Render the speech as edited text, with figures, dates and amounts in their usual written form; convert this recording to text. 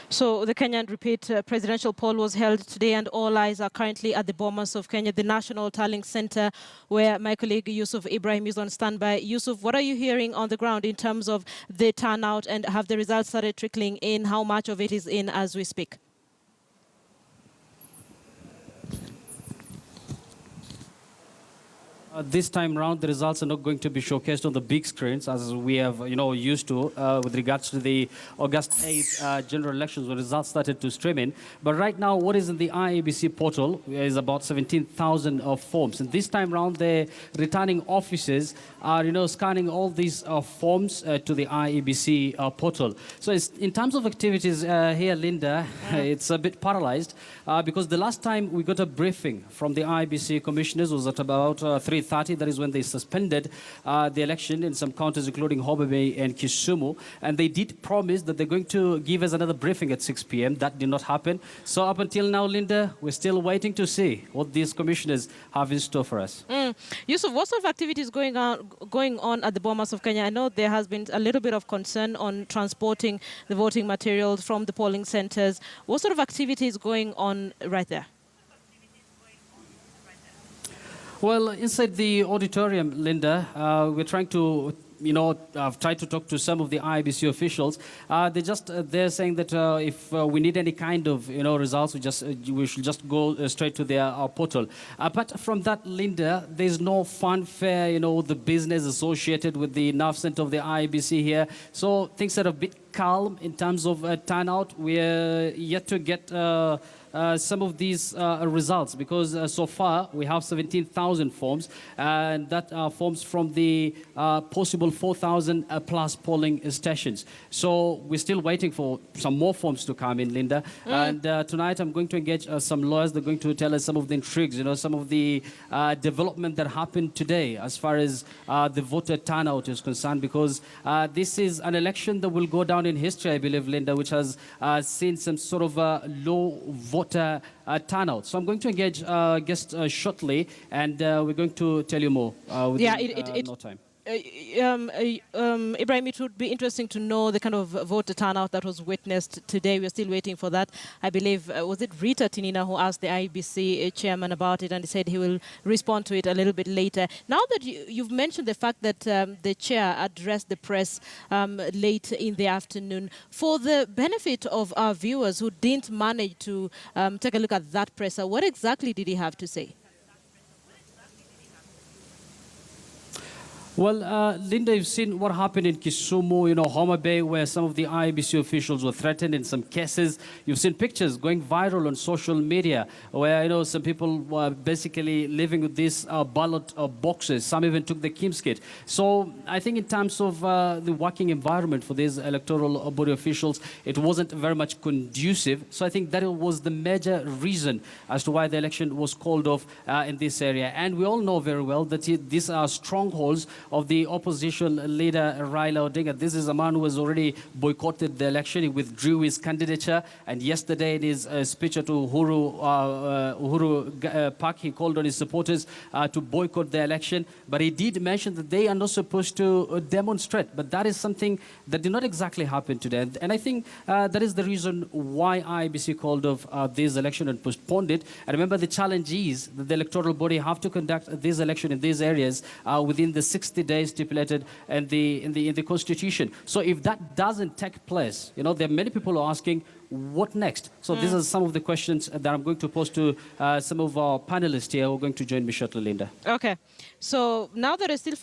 So the Kenyan repeat presidential poll was held today, and all eyes are currently at the Bomas of Kenya, the National Tallying Center, where my colleague Yusuf Ibrahim is on standby. Yusuf, what are you hearing on the ground in terms of the turnout, and have the results started trickling in? How much of it is in as we speak? This time round, the results are not going to be showcased on the big screens as we have, used to with regards to the August 8th general elections when results started to stream in. But right now, what is in the IEBC portal is about 17,000 forms. And this time round, the returning officers are, scanning all these forms to the IEBC portal. So in terms of activities here, Linda, it's a bit paralyzed because the last time we got a briefing from the IEBC commissioners was at about 3:30. That is when they suspended the election in some counties, including Homa Bay and Kisumu. And they did promise that they're going to give us another briefing at 6 p.m. That did not happen. So up until now, Linda, we're still waiting to see what these commissioners have in store for us. Yusuf, what sort of activities going on at the Bomas of Kenya? I know there has been a little bit of concern on transporting the voting materials from the polling centers. What sort of activities going on right there? Well, inside the auditorium, Linda, we're trying to, I've tried to talk to some of the IEBC officials. They're saying that if we need any kind of, results, we should just go straight to their portal. Apart from that, Linda, there's no fanfare, the business associated with the nerve center of the IEBC here. So things are a bit calm in terms of turnout. We're yet to get some of these results because so far we have 17,000 forms, and that are forms from the possible 4,000 plus polling stations. So we're still waiting for some more forms to come in, Linda. And tonight I'm going to engage some lawyers. They're going to tell us some of the intrigues, some of the development that happened today as far as the voter turnout is concerned, because this is an election that will go down in history, I believe, Linda, which has seen some sort of low voter turnout. So I'm going to engage guests shortly, and we're going to tell you more within no time. Ibrahim, it would be interesting to know the kind of voter turnout that was witnessed today. We're still waiting for that. I believe, was it Rita Tinina who asked the IEBC chairman about it, and he said he will respond to it a little bit later. Now that you've mentioned the fact that the chair addressed the press late in the afternoon, for the benefit of our viewers who didn't manage to take a look at that presser, what exactly did he have to say? Well, Linda, you've seen what happened in Kisumu, Homa Bay, where some of the IEBC officials were threatened in some cases. You've seen pictures going viral on social media where, some people were basically living with these ballot boxes. Some even took the Kim's kit. So I think in terms of the working environment for these electoral body officials, it wasn't very much conducive. So I think that was the major reason as to why the election was called off in this area. And we all know very well that these are strongholds of the opposition leader Raila Odinga. This is a man who has already boycotted the election. He withdrew his candidature, and yesterday in his speech at Uhuru Park, he called on his supporters to boycott the election. But he did mention that they are not supposed to demonstrate. But that is something that did not exactly happen today. And I think that is the reason why IEBC called off this election and postponed it. And remember, the challenge is that the electoral body have to conduct this election in these areas within the 60 days stipulated in the Constitution. So if that doesn't take place, there are many people who are asking, what next? So these are some of the questions that I'm going to pose to some of our panelists here who are going to join me shortly, Linda. Okay. So now that I still